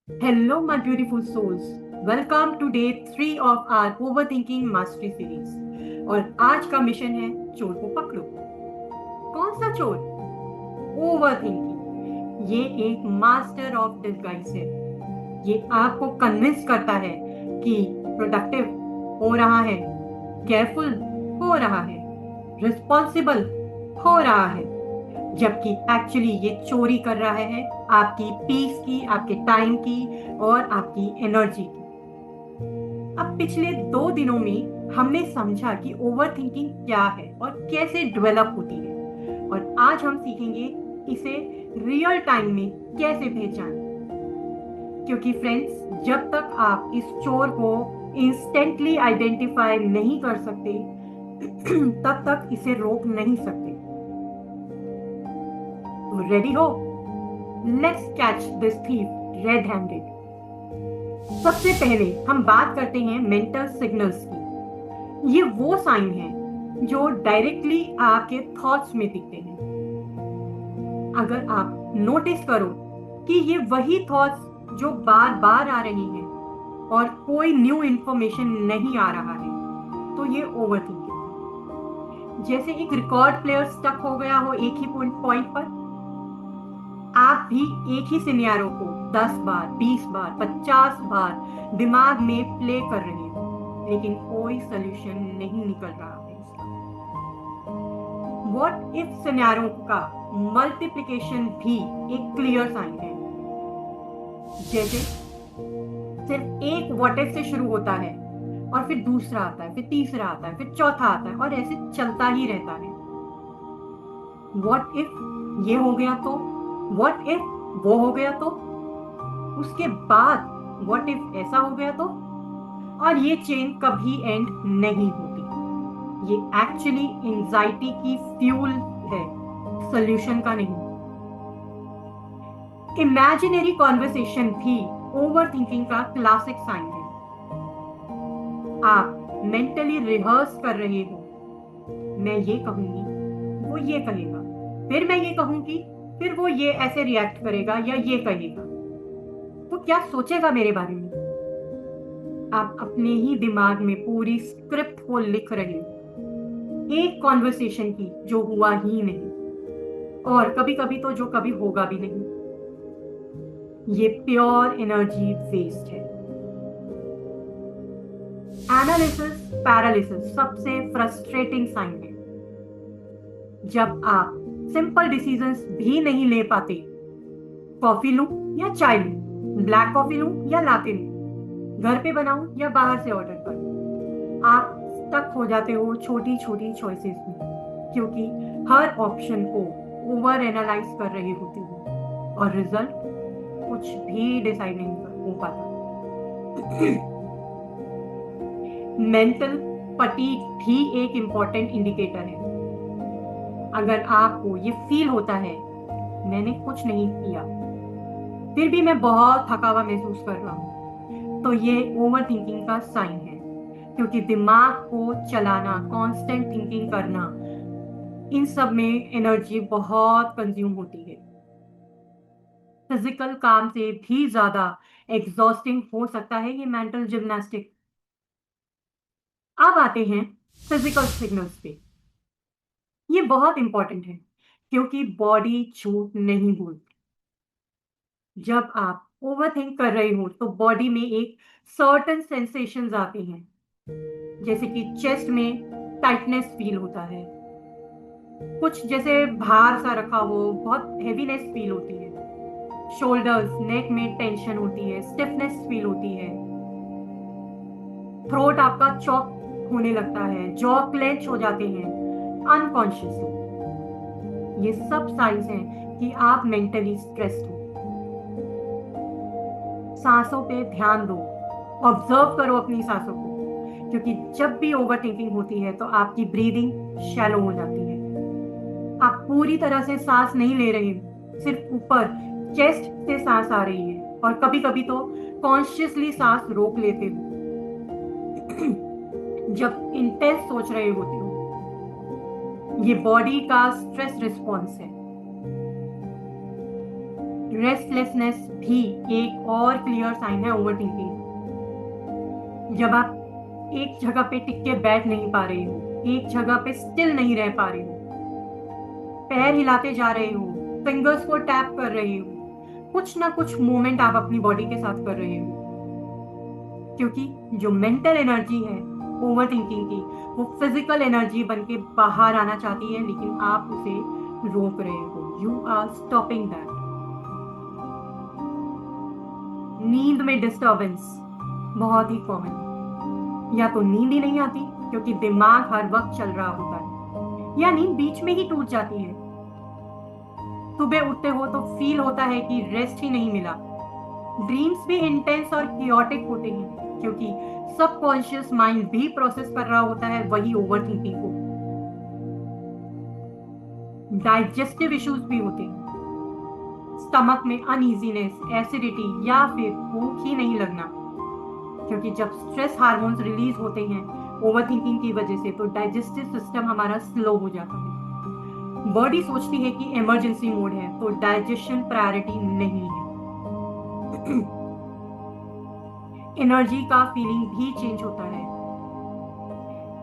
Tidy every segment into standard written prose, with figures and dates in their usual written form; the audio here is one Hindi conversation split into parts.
Hello, my beautiful souls. Welcome to day 3 of our Overthinking Mastery Series. और आज का मिशन है चोर को पकड़ो। कौन सा चोर? Over thinking. ये एक मास्टर ऑफ डिस्गाइज है। ये आपको कन्विंस करता है कि प्रोडक्टिव हो रहा है, केयरफुल हो रहा है, रिस्पॉन्सिबल हो रहा है, जबकि एक्चुअली ये चोरी कर रहा है आपकी पीस की, आपके टाइम की और आपकी एनर्जी की। अब पिछले 2 दिनों में हमने समझा कि ओवर थिंकिंग क्या है और कैसे डेवलप होती है, और आज हम सीखेंगे इसे रियल टाइम में कैसे पहचानें। क्योंकि फ्रेंड्स, जब तक आप इस चोर को इंस्टेंटली आइडेंटिफाई नहीं कर सकते तब तक इसे रोक नहीं सकते। तो रेडी हो? Let's catch this thief red handed. सबसे पहले हम बात करते हैं मेंटल सिग्नल्स की। ये वो साइन हैं जो डायरेक्टली आपके थॉट्स में दिखते हैं। अगर आप नोटिस करो कि ये वही थॉट्स जो बार बार आ रही हैं और कोई न्यू इंफॉर्मेशन नहीं आ रहा है, तो ये ओवरथिंकिंग है। जैसे एक रिकॉर्ड प्लेयर स्टक हो गया हो एक ही पॉइंट पर। आप भी एक ही सिनेरियो को 10 बार, 20 बार, 50 बार दिमाग में प्ले कर रहे हो, लेकिन कोई सोल्यूशन नहीं निकल रहा है इसका। व्हाट इफ सिनेरियो का मल्टीप्लिकेशन भी एक क्लियर साइन है। जैसे सिर्फ एक व्हाट इफ से शुरू होता है और फिर दूसरा आता है, फिर तीसरा आता है, फिर चौथा आता है, और ऐसे चलता ही रहता है। व्हाट इफ ये हो गया तो, व्हाट इफ वो हो गया तो, उसके बाद व्हाट इफ ऐसा हो गया तो, और ये चेन कभी एंड नहीं होती। ये एक्चुअली एंजाइटी की फ्यूल है, सोल्यूशन का नहीं। इमेजिनरी कॉन्वर्सेशन भी ओवर थिंकिंग का क्लासिक साइन है। आप मेंटली रिहर्स कर रहे हो, मैं ये कहूंगी, वो ये कहेगा, फिर मैं ये कहूंगी, फिर वो ये ऐसे रिएक्ट करेगा या ये कहेगा, वो क्या सोचेगा मेरे बारे में। आप अपने ही दिमाग में पूरी स्क्रिप्ट को लिख रहे हो, एक कॉन्वर्सेशन की जो हुआ ही नहीं, और कभी कभी तो जो कभी होगा भी नहीं। ये प्योर एनर्जी वेस्ट है। एनालिसिस पैरालिसिस सबसे फ्रस्ट्रेटिंग साइन है। जब आप सिंपल डिसीजंस भी नहीं ले पाते, कॉफी लूं या चाय लूं, ब्लैक कॉफी लूं या लाते लूं, घर पे बनाऊं या बाहर से ऑर्डर करूं, आप स्टक हो जाते हो छोटी छोटी चॉइसेस में, क्योंकि हर ऑप्शन को ओवर एनालाइज कर रहे होते हो, और रिजल्ट कुछ भी डिसाइड नहीं हो पाता। मेंटल फटीग भी एक इंपॉर्टेंट इंडिकेटर है। अगर आपको ये फील होता है, मैंने कुछ नहीं किया फिर भी मैं बहुत थका हुआ महसूस कर रहा हूँ, तो ये ओवर थिंकिंग का साइन है। क्योंकि दिमाग को चलाना, कांस्टेंट थिंकिंग करना, इन सब में एनर्जी बहुत कंज्यूम होती है। फिजिकल काम से भी ज्यादा एग्जॉस्टिंग हो सकता है ये मेंटल जिम्नास्टिक। अब आते हैं फिजिकल सिग्नल्स पे। ये बहुत इंपॉर्टेंट है, क्योंकि बॉडी झूठ नहीं बोलती। जब आप ओवरथिंक कर रहे हो तो बॉडी में एक सर्टेन सेंसेशंस आते हैं, जैसे कि चेस्ट में टाइटनेस फील होता है, कुछ जैसे भार सा रखा हो, बहुत हेवीनेस फील होती है, शोल्डर्स नेक में टेंशन होती है, स्टिफनेस फील होती है, थ्रोट आपका चौक होने लगता है, जॉ क्लेंच हो जाते हैं अनकॉन्शियसली। ये सब साइंस हैं कि आप मेंटली स्ट्रेस्ड हो। सांसों पे ध्यान दो, ऑब्जर्व करो अपनी सांसों को, क्योंकि जब भी ओवर थिंकिंग होती है तो आपकी ब्रीदिंग शैलो हो जाती है। आप पूरी तरह से सांस नहीं ले रहे हो, सिर्फ ऊपर चेस्ट से सांस आ रही है, और कभी कभी तो कॉन्शियसली सांस रोक लेते हो जब इंटेंस सोच रहे होते हो। ये बॉडी का स्ट्रेस रिस्पॉन्स है। रेस्टलेसनेस भी एक और क्लियर साइन है ओवरथिंकिंग। जब आप एक जगह पे टिक के बैठ नहीं पा रहे हो, एक जगह पे स्टिल नहीं रह पा रहे हो, पैर हिलाते जा रहे हो, फिंगर्स को टैप कर रहे हो, कुछ ना कुछ मूवमेंट आप अपनी बॉडी के साथ कर रहे हो, क्योंकि जो मेंटल एनर्जी है ओवर थिंकिंग की, वो फिजिकल एनर्जी बन के बाहर आना चाहती है, लेकिन आप उसे रोक रहे हो। You are stopping that. नींद में डिस्टर्बेंस बहुत ही कॉमन है। या तो नींद ही नहीं आती क्योंकि दिमाग हर वक्त चल रहा होता है, या नींद बीच में ही टूट जाती है। सुबह उठते हो तो फील होता है कि रेस्ट ही नहीं मिला। ड्रीम्स भी इंटेंस और क्रियोटिक होते हैं क्योंकि सबकॉन्शियस माइंड भी प्रोसेस कर रहा होता है वही ओवर थिंकिंग को। डाइजेस्टिव इश्यूज भी होते हैं, स्टमक में अनईजीनेस, एसिडिटी या फिर भूख ही नहीं लगना, क्योंकि जब स्ट्रेस हार्मोन्स रिलीज होते हैं ओवर थिंकिंग की वजह से तो डाइजेस्टिव सिस्टम हमारा स्लो हो जाता है। बॉडी सोचती है कि इमरजेंसी मोड है तो डाइजेशन प्रायोरिटी नहीं है। एनर्जी का फीलिंग भी चेंज होता है।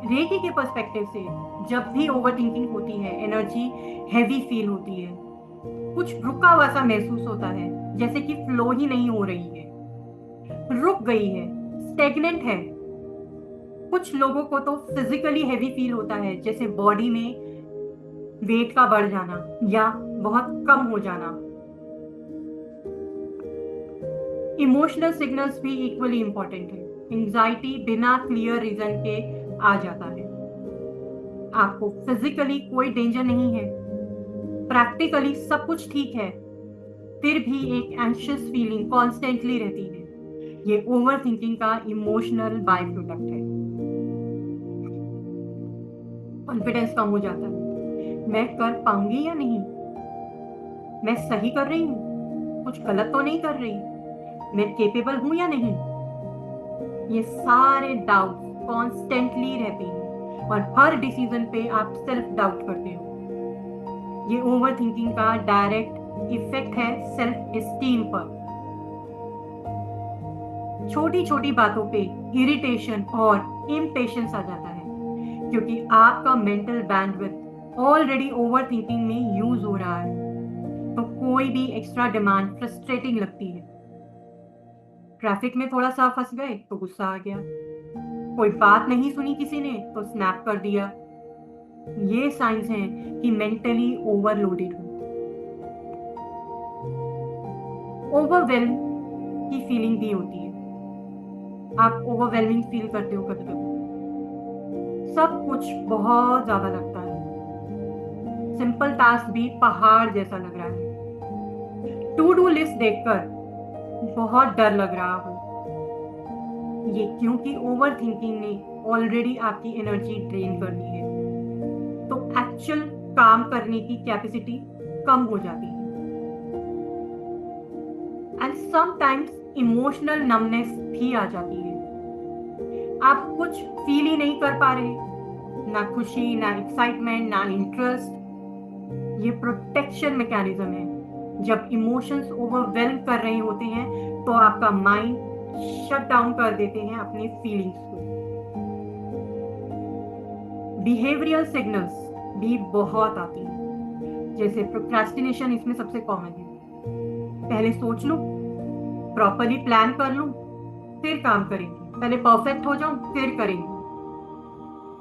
रेकी के पर्सपेक्टिव से जब भी ओवर थिंकिंग होती है एनर्जी हैवी फील होती है, कुछ रुका हुआ सा महसूस होता है, जैसे कि फ्लो ही नहीं हो रही है, रुक गई है, स्टेगनेंट है। कुछ लोगों को तो फिजिकली हैवी फील होता है, जैसे बॉडी में वेट का बढ़ जाना या बहुत कम हो जाना। इमोशनल सिग्नल्स भी इक्वली इंपॉर्टेंट है। एंजाइटी बिना क्लियर रीजन के आ जाता है। आपको फिजिकली कोई डेंजर नहीं है, प्रैक्टिकली सब कुछ ठीक है, फिर भी एक एंशियस फीलिंग कॉन्स्टेंटली रहती है। ये ओवर थिंकिंग का इमोशनल बाय प्रोडक्ट है। कॉन्फिडेंस कम हो जाता है। मैं कर पाऊंगी या नहीं, मैं सही कर रही हूँ, कुछ गलत तो नहीं कर रही, मैं केपेबल हूं या नहीं। ये सारे डाउट कॉन्स्टेंटली रहते हैं और हर डिसीजन पे आप सेल्फ डाउट करते हो। ये ओवर थिंकिंग का डायरेक्ट इफेक्ट है सेल्फ एस्टीम पर। छोटी छोटी बातों पे इरिटेशन और इम्पेशंस आ जाता है क्योंकि आपका mental bandwidth already over thinking में यूज हो रहा है, तो कोई भी एक्स्ट्रा डिमांड फ्रस्ट्रेटिंग लगती है। ट्रैफिक में थोड़ा सा फंस गए तो गुस्सा आ गया, कोई बात नहीं सुनी किसी ने तो स्नैप कर दिया। ये साइंस हैं कि मेंटली ओवरलोडेड हो। ओवरवेल्म की फीलिंग भी होती है। आप ओवरवेलमिंग फील करते हो कभी कभी, सब कुछ बहुत ज्यादा लगता है, सिंपल टास्क भी पहाड़ जैसा लग रहा है, टू डू लिस्ट देखकर बहुत डर लग रहा हो। ये क्योंकि ओवर थिंकिंग ने ऑलरेडी आपकी एनर्जी ड्रेन कर ली है, तो एक्चुअल काम करने की कैपेसिटी कम हो जाती है। एंड समटाइम्स इमोशनल नमनेस भी आ जाती है। आप कुछ फील ही नहीं कर पा रहे, ना खुशी, ना एक्साइटमेंट, ना इंटरेस्ट। ये प्रोटेक्शन मैकेनिज्म है। जब इमोशंस ओवरवेल्म कर रहे होते हैं तो आपका माइंड शट डाउन कर देते हैं अपने फीलिंग्स को। बिहेवियरल सिग्नल्स भी बहुत आती हैं, जैसे प्रोक्रेस्टिनेशन इसमें सबसे कॉमन है। पहले सोच लूं, प्रॉपरली प्लान कर लूं, फिर काम करेंगे, पहले परफेक्ट हो जाऊं फिर करेंगे।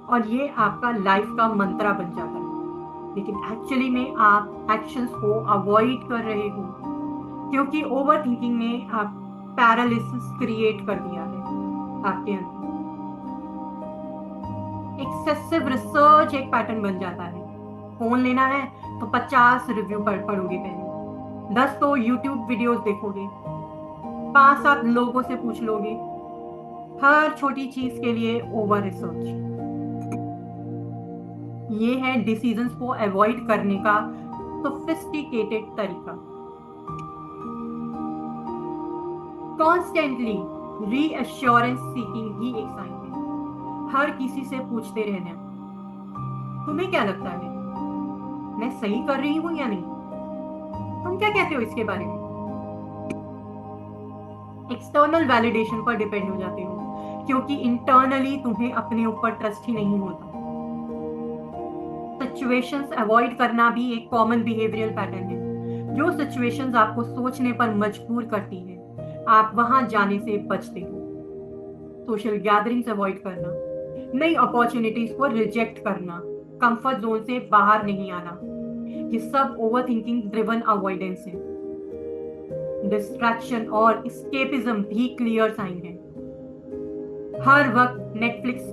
और ये आपका लाइफ का मंत्रा बन जाता है, लेकिन एक्चुअली में आप एक्शंस को अवॉइड कर रहे हो क्योंकि ओवर थिंकिंग ने आप पैरालिसिस क्रिएट कर दिया है आपके अंदर। एक्सेसिव रिसर्च एक पैटर्न बन जाता है। फोन लेना है तो 50 रिव्यू पढ़ोगे पहले, 10 तो यूट्यूब वीडियोस देखोगे, 5-7 लोगों से पूछ लोगे, हर छोटी चीज के लिए ओवर रिसर्च। ये है डिसीजंस को अवॉइड करने का सोफिस्टिकेटेड तरीका। कॉन्स्टेंटली रीअश्योरेंस सीकिंग भी एक साइन है। हर किसी से पूछते रहना, तुम्हें क्या लगता है, मैं सही कर रही हूं या नहीं, तुम क्या कहते हो इसके बारे में, एक्सटर्नल वैलिडेशन पर डिपेंड हो जाते हो, क्योंकि इंटरनली तुम्हें अपने ऊपर ट्रस्ट ही नहीं होता। सिचुएशंस अवॉइड करना भी एक कॉमन बिहेवियरल पैटर्न है। जो सिचुएशंस आपको सोचने पर मजबूर करती है, आप वहां जाने से बचते हो। सोशल गैदरिंग्स अवॉइड करना, नई अपॉर्चुनिटीज को रिजेक्ट करना, कंफर्ट जोन से बाहर नहीं आना, ये सब ओवरथिंकिंग ड्रिवन अवॉइडेंस है। डिस्ट्रैक्शन और एस्केपिज्म भी क्लियर साइन है। हर वक्त नेटफ्लिक्स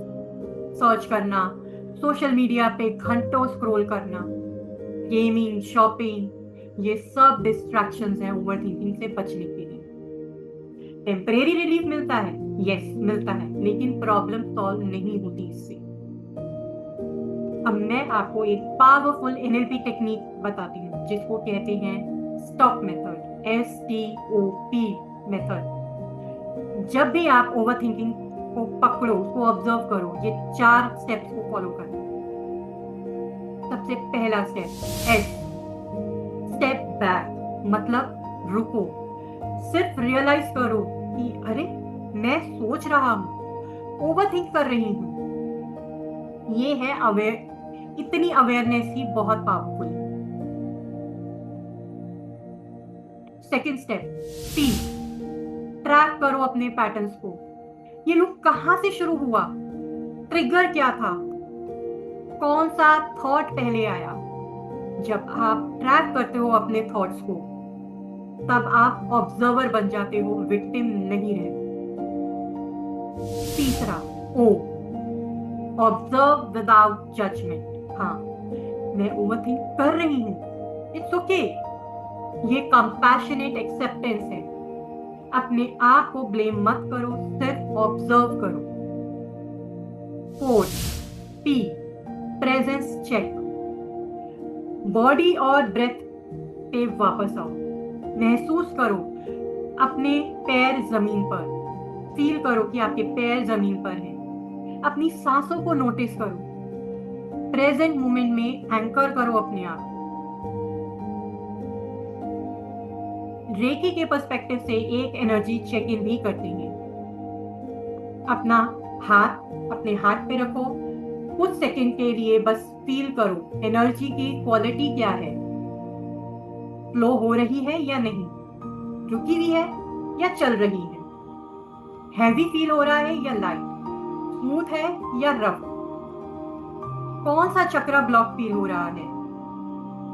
सर्च करना, सोशल मीडिया पे घंटों स्क्रॉल करना, गेमिंग, शॉपिंग, ये सब डिस्ट्रैक्शंस हैं ओवरथिंकिंग से बचने के लिए। टेम्परेरी रिलीफ मिलता है, यस मिलता है, लेकिन प्रॉब्लम सॉल्व नहीं होती इससे। अब मैं आपको एक पावरफुल एनएलपी टेक्निक बताती हूँ जिसको कहते हैं स्टॉप मेथड, STOP मेथड। जब भी आप ओवरथिंकिंग को पकड़ो, उसको ऑब्जर्व करो, ये 4 स्टेप्स को फॉलो करना। सबसे पहला स्टेप S, स्टेप बैक, मतलब रुको, सिर्फ रियलाइज करो कि अरे मैं सोच रहा हूं, ओवरथिंक कर रही हूं। ये है इतनी अवेयरनेस ही बहुत पावरफुल है। सेकेंड स्टेप P, ट्रैक करो अपने पैटर्न्स को। ये लूप कहां से शुरू हुआ, ट्रिगर क्या था, कौन सा थॉट पहले आया। जब आप ट्रैक करते हो अपने थॉट्स को, तब आप ऑब्जर्वर बन जाते हो, विक्टिम नहीं रहते। तीसरा O, ऑब्जर्व विदाउट जजमेंट। हाँ, मैं ओवरथिंक कर रही हूं, इट्स ओके। ये कंपैशनेट एक्सेप्टेंस है। अपने आप को ब्लेम मत करो, सिर्फ ऑब्जर्व करो। Fourth P, presence check. Body और ब्रेथ पे वापस आओ, महसूस करो अपने पैर जमीन पर, फील करो कि आपके पैर जमीन पर हैं। अपनी सांसों को नोटिस करो, प्रेजेंट मोमेंट में एंकर करो अपने आप। रेकी के पर्सपेक्टिव से एक एनर्जी चेक इन भी करते हैं। अपना हाथ अपने हाथ पे रखो, कुछ सेकंड के लिए बस फील करो एनर्जी की क्वालिटी क्या है, फ्लो हो रही है या नहीं, रुकी हुई है या चल रही है, हैवी फील हो रहा है या लाइट, स्मूथ है या रफ, कौन सा चक्र ब्लॉक फील हो रहा है।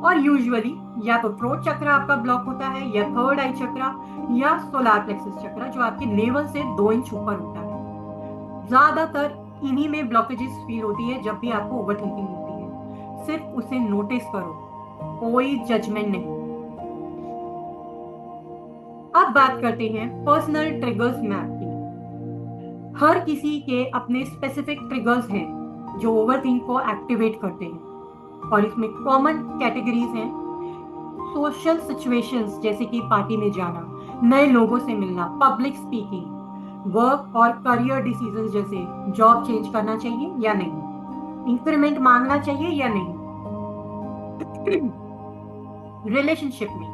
और यूजुअली या तो थ्रोट चक्र आपका ब्लॉक होता है, या थर्ड आई चक्र, या सोलार प्लेक्सस चक्र जो आपके नेवल से 2 इंच ऊपर होता है। ज्यादातर इन्हीं में ब्लॉकेजेस फील होती है जब भी आपको ओवरथिंकिंग होती है। सिर्फ उसे नोटिस करो, कोई जजमेंट नहीं। अब बात करते हैं पर्सनल ट्रिगर्स मैप की। हर किसी के अपने स्पेसिफिक ट्रिगर्स हैं जो ओवरथिंक को एक्टिवेट करते हैं, और इसमें कॉमन कैटेगरीज हैं। सोशल सिचुएशंस जैसे कि पार्टी में जाना, नए लोगों से मिलना, पब्लिक स्पीकिंग, वर्क और करियर डिसीजंस जैसे जॉब चेंज करना चाहिए या नहीं, इंक्रीमेंट मांगना चाहिए या नहीं। रिलेशनशिप में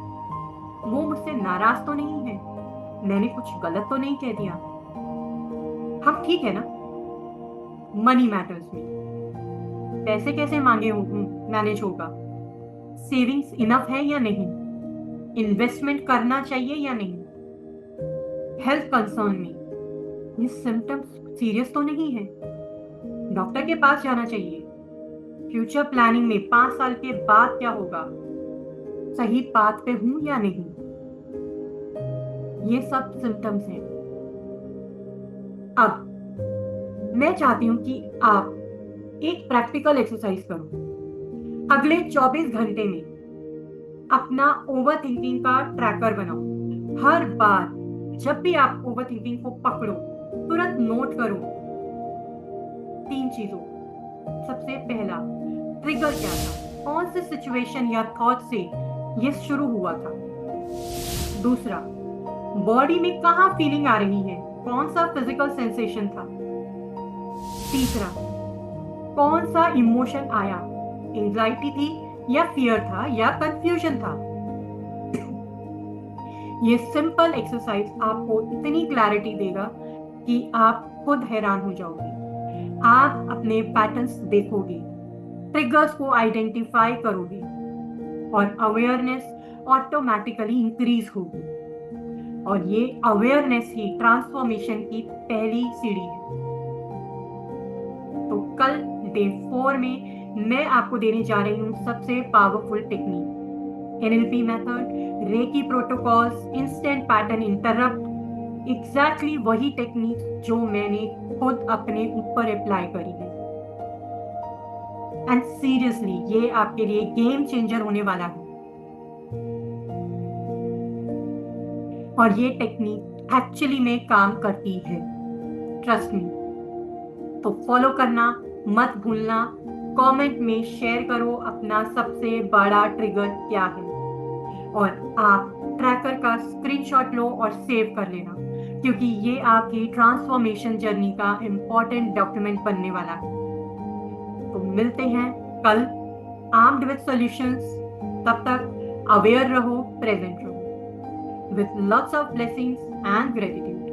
वो मुझसे नाराज तो नहीं है, मैंने कुछ गलत तो नहीं कह दिया, हम ठीक है ना। मनी मैटर्स में पैसे कैसे मांगे मैनेज होगा, सेविंग्स इनफ है या नहीं, इन्वेस्टमेंट करना चाहिए या नहीं। हेल्थ कंसर्न में ये सिम्टम्स सीरियस तो नहीं है, डॉक्टर के पास जाना चाहिए। फ्यूचर प्लानिंग में 5 साल के बाद क्या होगा, सही पाथ पे हूं या नहीं। ये सब सिम्टम्स हैं। अब मैं चाहती हूं कि आप एक प्रैक्टिकल एक्सरसाइज करो। अगले 24 घंटे में अपना ओवरथिंकिंग का ट्रैकर बनाओ। हर बार जब भी आप ओवरथिंकिंग को पकड़ो, तुरंत नोट करो 3 चीजों। सबसे पहला, ट्रिगर क्या था, कौन से सिचुएशन या थॉट से ये शुरू हुआ था। दूसरा, बॉडी में कहां फीलिंग आ रही है, कौन सा फिजिकल सेंसेशन था। तीसरा, कौन सा इमोशन आया, एंजाइटी थी या फियर था या कंफ्यूजन था। ये सिंपल एक्सरसाइज आपको इतनी क्लैरिटी देगा कि आप खुद हैरान हो जाओगे। आप अपने पैटर्न्स देखोगे, ट्रिगर्स को आइडेंटिफाई करोगे और अवेयरनेस ऑटोमेटिकली इंक्रीज होगी। और ये अवेयरनेस ही ट्रांसफॉर्मेशन की पहली सीढ़ी है। तो कल डे 4 में मैं आपको देने जा रही हूँ सबसे powerful technique, NLP method, reiki protocols, instant pattern interrupt, exactly वही टेक्निक जो मैंने खुद अपने ऊपर अप्लाई करी है। एंड सीरियसली ये आपके लिए गेम चेंजर होने वाला है। और ये टेक्निक एक्चुअली में काम करती है, ट्रस्ट मी। तो फॉलो करना मत भूलना। कमेंट में शेयर करो अपना सबसे बड़ा ट्रिगर क्या है, और आप ट्रैकर का स्क्रीनशॉट लो और सेव कर लेना, क्योंकि ये आपकी ट्रांसफॉर्मेशन जर्नी का इंपॉर्टेंट डॉक्यूमेंट बनने वाला है। तो मिलते हैं कल आर्म्ड विद सॉल्यूशंस। तब तक अवेयर रहो, प्रेजेंट रहो। With lots of blessings and gratitude.